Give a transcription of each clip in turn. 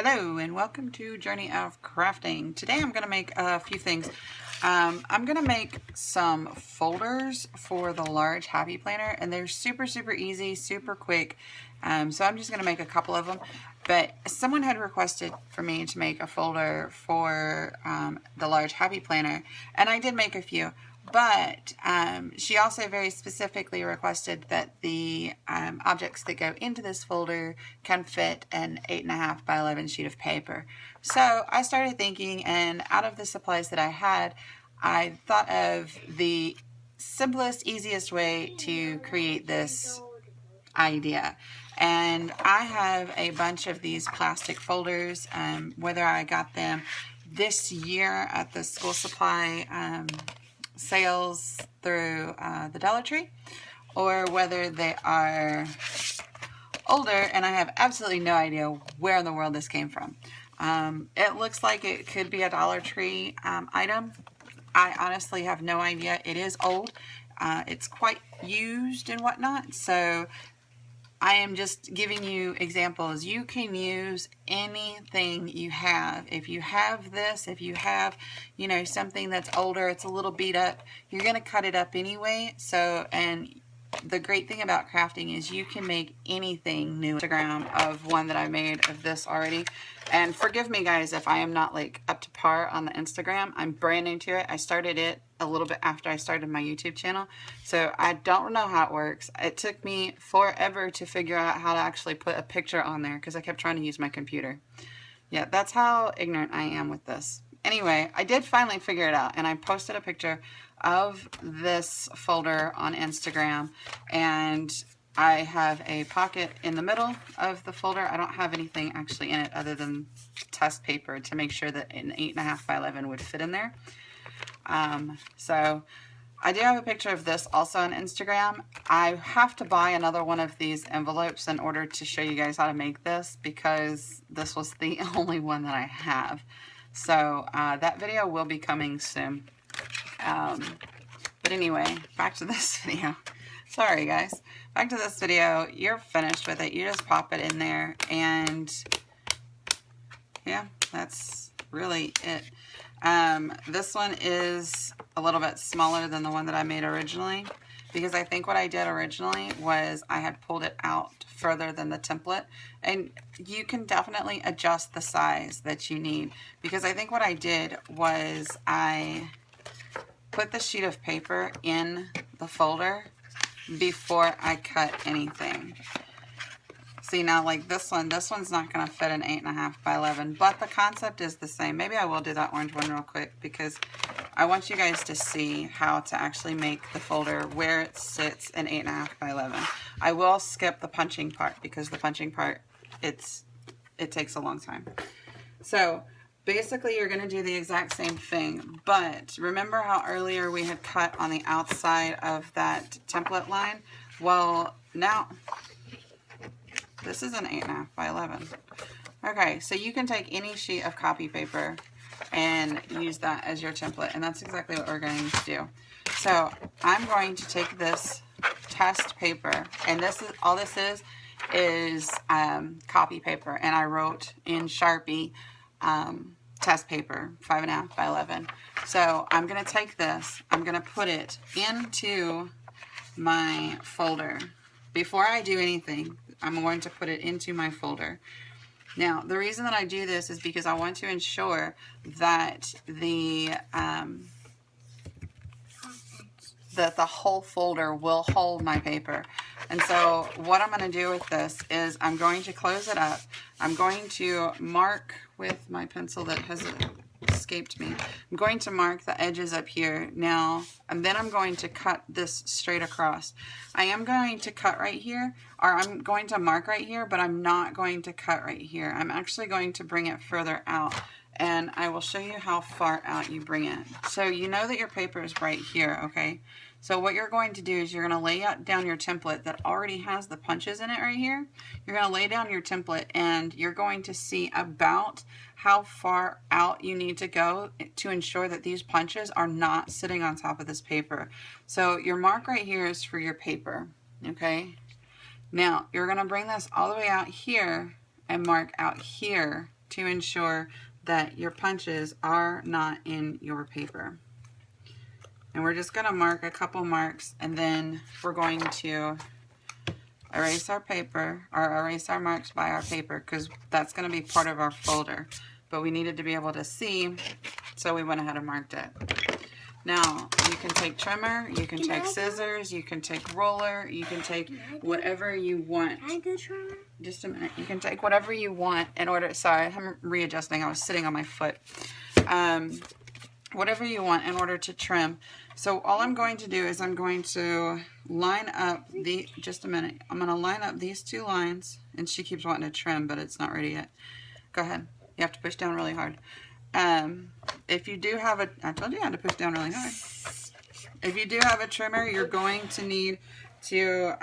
Hello and welcome to Journey of Crafting. Today I'm going to make a few things. I'm going to make some folders for the large happy planner, and they're super easy, super quick. So I'm just going to make a couple of them. But someone had requested for me to make a folder for the large happy planner, and I did make a few. But she also very specifically requested that the objects that go into this folder can fit an 8.5 by 11 sheet of paper. So I started thinking, and out of the supplies that I had, I thought of the simplest, easiest way to create this idea. And I have a bunch of these plastic folders, whether I got them this year at the school supply sales through the Dollar Tree, or whether they are older, and I have absolutely no idea where in the world this came from. It looks like it could be a Dollar Tree item. I honestly have no idea. It is old. It's quite used and whatnot, so I am just giving you examples. You can use anything you have. If you have this, if you have, you know, something that's older, it's a little beat up, you're going to cut it up anyway. So, and the great thing about crafting is you can make anything new. Instagram of one that I made of this already. And forgive me guys if I am not like up to par on the Instagram. I'm brand new to it. I started it a little bit after I started my YouTube channel. So I don't know how it works. It took me forever to figure out how to actually put a picture on there because I kept trying to use my computer. Yeah, that's how ignorant I am with this. Anyway, I did finally figure it out, and I posted a picture of this folder on Instagram, and I have a pocket in the middle of the folder. I don't have anything actually in it other than test paper to make sure that an 8.5 by 11 would fit in there. So I do have a picture of this also on Instagram. I have to buy another one of these envelopes in order to show you guys how to make this because this was the only one that I have. So that video will be coming soon. But anyway, back to this video. Sorry guys. Back to this video. You're finished with it. You just pop it in there, and yeah, that's really it. This one is a little bit smaller than the one that I made originally, because I think what I did originally was I had pulled it out further than the template, and you can definitely adjust the size that you need, because I think what I did was I put the sheet of paper in the folder before I cut anything. See, now like this one's not going to fit an 8.5 by 11, but the concept is the same. Maybe I will do that orange one real quick because I want you guys to see how to actually make the folder where it sits in 8.5 by 11. I will skip the punching part because the punching part, it takes a long time. So basically you're going to do the exact same thing, but remember how earlier we had cut on the outside of that template line? Well, now this is an 8.5 by 11. Okay, so you can take any sheet of copy paper and use that as your template, and that's exactly what we're going to do. So I'm going to take this test paper, and this is all this is copy paper, and I wrote in Sharpie test paper 5.5 by 11. So I'm going to take this, I'm going to put it into my folder. Before I do anything, I'm going to put it into my folder. Now, the reason that I do this is because I want to ensure that the whole folder will hold my paper. And so what I'm going to do with this is I'm going to close it up. I'm going to mark with my pencil that has escaped me. I'm going to mark the edges up here now, and then I'm going to cut this straight across. I am going to cut right here, or I'm going to mark right here, but I'm not going to cut right here. I'm actually going to bring it further out, and I will show you how far out you bring it. So you know that your paper is right here, okay? So what you're going to do is you're going to lay down your template that already has the punches in it right here. You're going to lay down your template, and you're going to see about how far out you need to go to ensure that these punches are not sitting on top of this paper. So your mark right here is for your paper, okay? Now you're going to bring this all the way out here and mark out here to ensure that your punches are not in your paper. And we're just going to mark a couple marks, and then we're going to erase our paper, or erase our marks by our paper, because that's going to be part of our folder. But we needed to be able to see, so we went ahead and marked it. Now, you can take trimmer, you can take scissors, you can take roller, you can take whatever you want. Can I do trimmer? Just a minute. You can take whatever you want in order, sorry, I'm readjusting, I was sitting on my foot. Whatever you want in order to trim. So all I'm going to do is I'm going to line up the, just a minute, I'm going to line up these two lines, and she keeps wanting to trim, but it's not ready yet. Go ahead. You have to push down really hard. If you do have a, I told you I had to push down really hard. If you do have a trimmer, you're going to need to,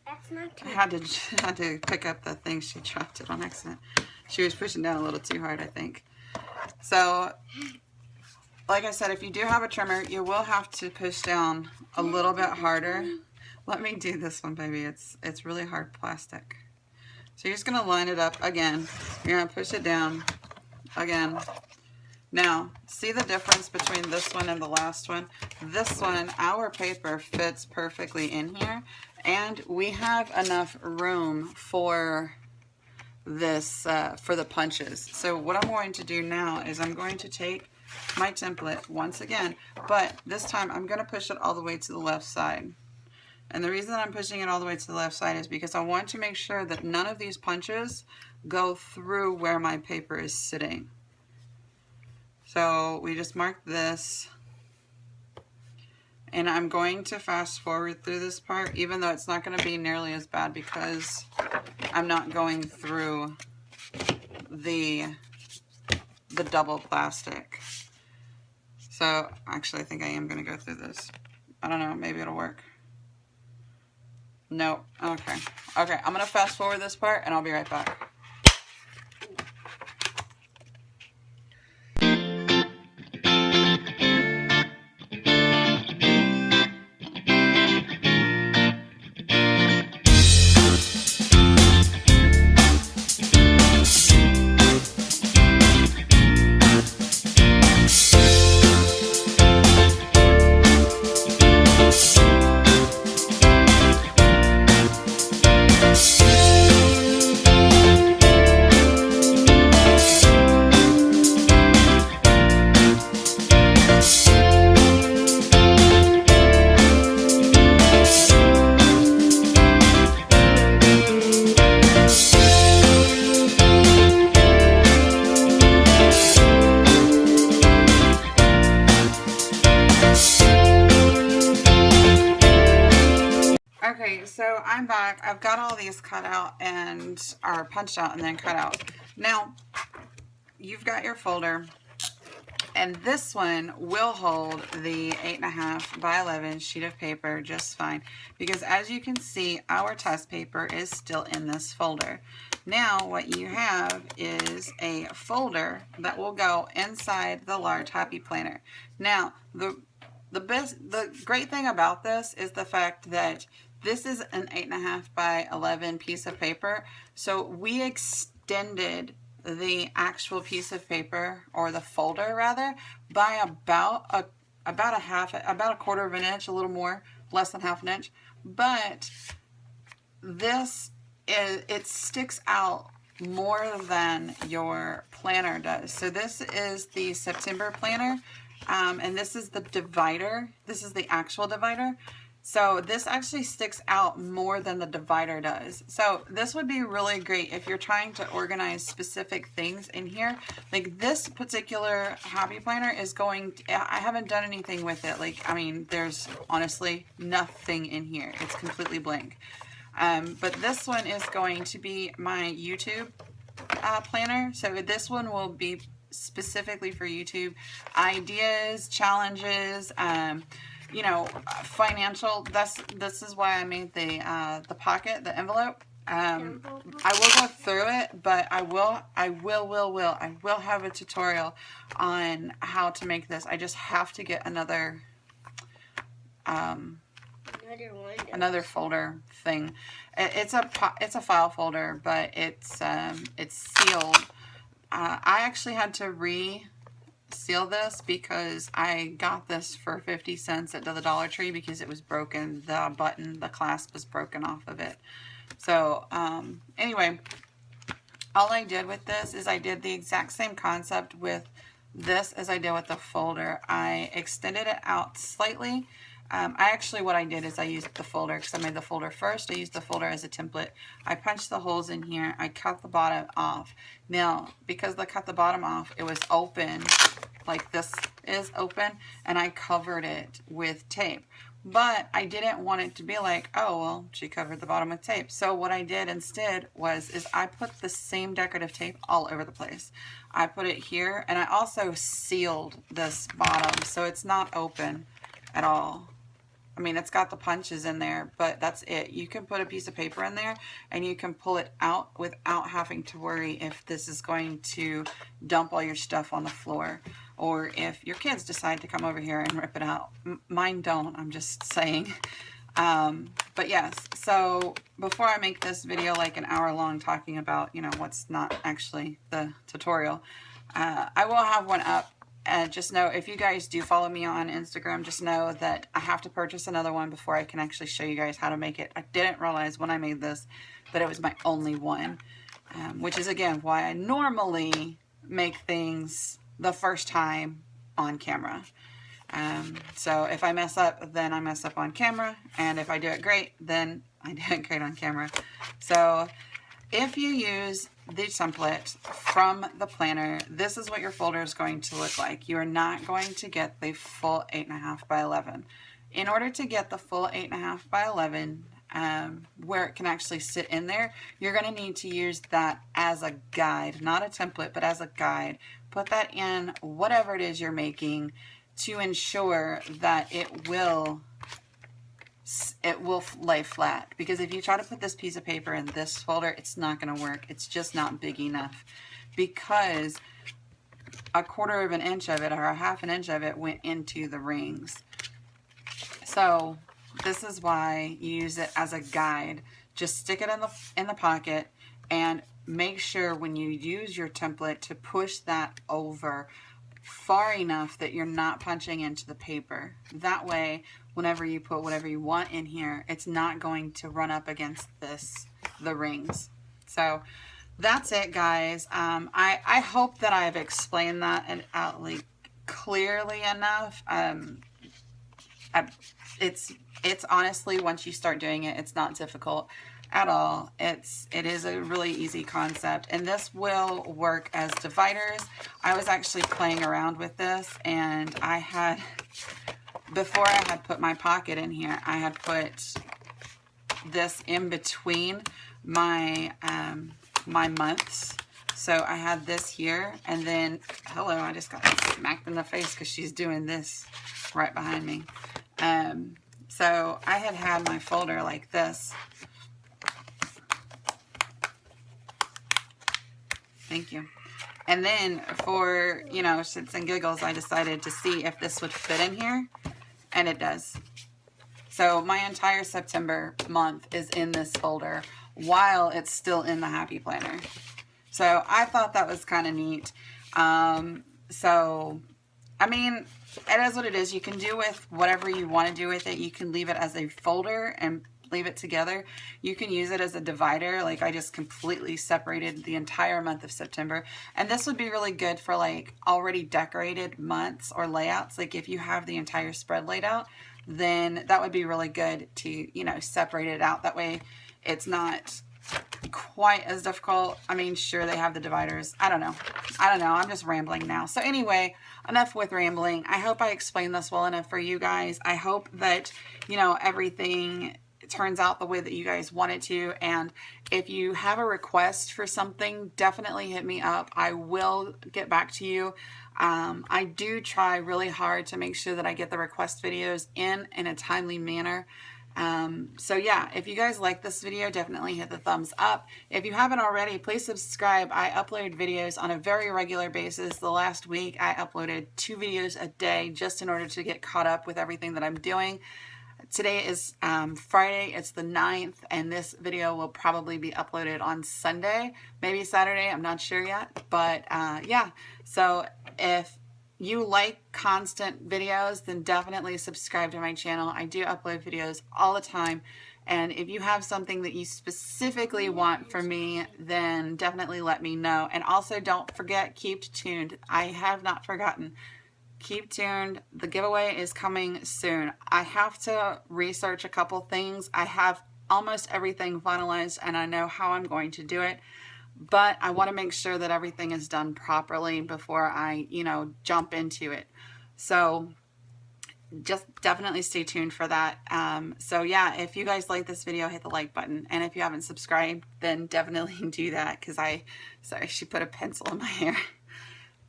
That's not too I had to pick up the thing, she dropped it on accident. She was pushing down a little too hard, I think. So, like I said, if you do have a trimmer, you will have to push down a little bit harder. Let me do this one, baby. It's really hard plastic. So you're just going to line it up again. You're going to push it down again. Now, see the difference between this one and the last one? This one, our paper fits perfectly in here, and we have enough room for this, for the punches. So what I'm going to do now is I'm going to take my template once again, but this time I'm going to push it all the way to the left side. And the reason that I'm pushing it all the way to the left side is because I want to make sure that none of these punches go through where my paper is sitting. So we just marked this, and I'm going to fast forward through this part, even though it's not going to be nearly as bad because I'm not going through the double plastic. So actually I think I am going to go through this. I don't know, maybe it'll work. No. Okay. Okay, I'm going to fast forward this part and I'll be right back. Okay, so I'm back. I've got all these cut out and are punched out and then cut out. Now, you've got your folder, and this one will hold the 8.5 by 11 sheet of paper just fine, because as you can see, our test paper is still in this folder. Now, what you have is a folder that will go inside the large happy planner. Now, the great thing about this is the fact that this is an 8.5 by 11 piece of paper, so we extended the actual piece of paper, or the folder rather, by about a quarter of an inch, a little more, less than half an inch. But this it sticks out more than your planner does. So this is the September planner, and this is the divider. This is the actual divider. So this actually sticks out more than the divider does. So this would be really great if you're trying to organize specific things in here. Like this particular happy planner is going to, I haven't done anything with it. Like, I mean, there's honestly nothing in here. It's completely blank. But this one is going to be my YouTube planner. So this one will be specifically for YouTube ideas, challenges, you know, financial. This is why I made the pocket, the envelope. I will go through it, but I will have a tutorial on how to make this. I just have to get another folder thing, it's a file folder, but it's sealed. I actually had to seal this because I got this for 50 cents at the Dollar Tree because it was broken. The button, the clasp was broken off of it. So anyway, all I did with this is I did the exact same concept with this as I did with the folder. I extended it out slightly. What I did is I used the folder because I made the folder first. I used the folder as a template. I punched the holes in here. I cut the bottom off. Now, because I cut the bottom off, it was open, like this is open, and I covered it with tape. But I didn't want it to be like, oh, well, she covered the bottom with tape. So what I did instead is I put the same decorative tape all over the place. I put it here, and I also sealed this bottom so it's not open at all. I mean, it's got the punches in there, but that's it. You can put a piece of paper in there and you can pull it out without having to worry if this is going to dump all your stuff on the floor or if your kids decide to come over here and rip it out. Mine don't, I'm just saying. But yes, so before I make this video like an hour long talking about, you know, what's not actually the tutorial, I will have one up. And just know, if you guys do follow me on Instagram, just know that I have to purchase another one before I can actually show you guys how to make it. I didn't realize when I made this that it was my only one, which is again why I normally make things the first time on camera. So if I mess up, then I mess up on camera, and if I do it great, then I do it great on camera. So if you use the template from the planner, this is what your folder is going to look like. You are not going to get the full 8.5 by 11. In order to get the full 8.5 by 11, where it can actually sit in there, you're going to need to use that as a guide, not a template, but as a guide. Put that in whatever it is you're making to ensure that it will lay flat, because if you try to put this piece of paper in this folder, it's not going to work. It's just not big enough, because 1/4 of an inch of it or 1/2 an inch of it went into the rings. So this is why you use it as a guide. Just stick it in the pocket and make sure when you use your template to push that over far enough that you're not punching into the paper. That way, whenever you put whatever you want in here, it's not going to run up against the rings. So that's it, guys. I hope that I've explained that like clearly enough. It's honestly, once you start doing it, it's not difficult at all. It is a really easy concept, and this will work as dividers. I was actually playing around with this, and before I had put my pocket in here, I had put this in between my my months. So I had this here, and then, hello, I just got smacked in the face because she's doing this right behind me. So I had my folder like this. Thank you. And then for, you know, shits and giggles, I decided to see if this would fit in here, and it does. So my entire September month is in this folder while it's still in the Happy Planner. So I thought that was kind of neat. So, I mean, it is what it is. You can do with whatever you want to do with it. You can leave it as a folder and leave it together. You can use it as a divider. Like, I just completely separated the entire month of September. And this would be really good for like already decorated months or layouts. Like if you have the entire spread laid out, then that would be really good to, you know, separate it out. That way it's not quite as difficult. I mean, sure, they have the dividers. I don't know. I'm just rambling now. So anyway, enough with rambling. I hope I explained this well enough for you guys. I hope that, you know, everything turns out the way that you guys want it to. And if you have a request for something, definitely hit me up. I will get back to you. I do try really hard to make sure that I get the request videos in a timely manner. So yeah, if you guys like this video, definitely hit the thumbs up. If you haven't already, please subscribe. I upload videos on a very regular basis. The last week I uploaded 2 videos a day just in order to get caught up with everything that I'm doing. Today is Friday, it's the 9th, and this video will probably be uploaded on Sunday, maybe Saturday, I'm not sure yet, but yeah, so if you like constant videos, then definitely subscribe to my channel. I do upload videos all the time, and if you have something that you specifically want from me, then definitely let me know. And also don't forget, keep tuned. I have not forgotten. Keep tuned. The giveaway is coming soon. I have to research a couple things. I have almost everything finalized and I know how I'm going to do it, but I want to make sure that everything is done properly before I, jump into it. So just definitely stay tuned for that. So yeah, if you guys like this video, hit the like button. And if you haven't subscribed, then definitely do that, because sorry, she put a pencil in my hair.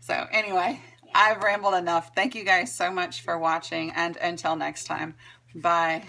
So anyway, I've rambled enough. Thank you guys so much for watching, and until next time, bye.